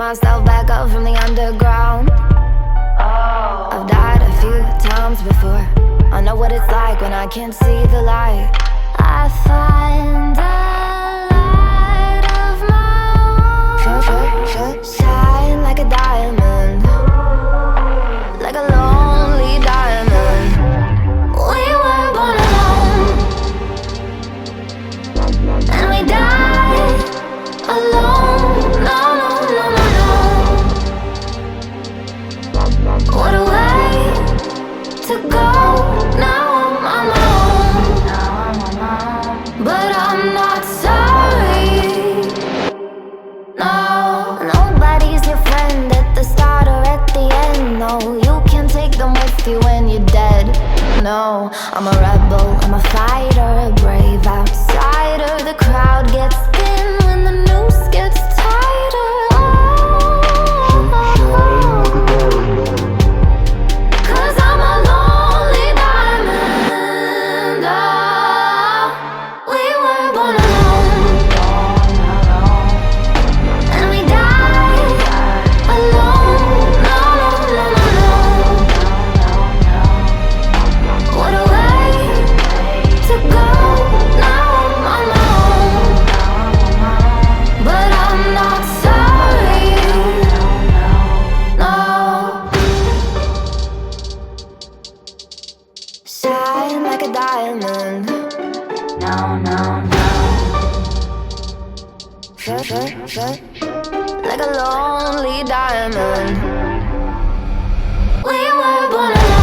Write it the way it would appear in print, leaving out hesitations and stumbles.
myself back up from the underground. I've died a few times before. I know what it's like when I can't see the light. I find a light of my own. Shine like a diamond, like a lonely diamond. We were born alone, and we die alone. No, no, no, no, no. What a way to go. Now I'm on my own, but I'm not sorry. No, nobody's your friend at the start or at the end. No, you can't take them with you when you're dead. No, I'm a rebel, I'm a fighter, a brave outsider. The crowd gets thin when the noose gets tighter. Cause I'm a lonely diamond. We were born alone, and we die alone. No, no, no, no, no. What a way to go. Now I'm on my own, but I'm not sorry. No. Shine like a diamond. No, no, no. Like a lonely diamond. We were born alone.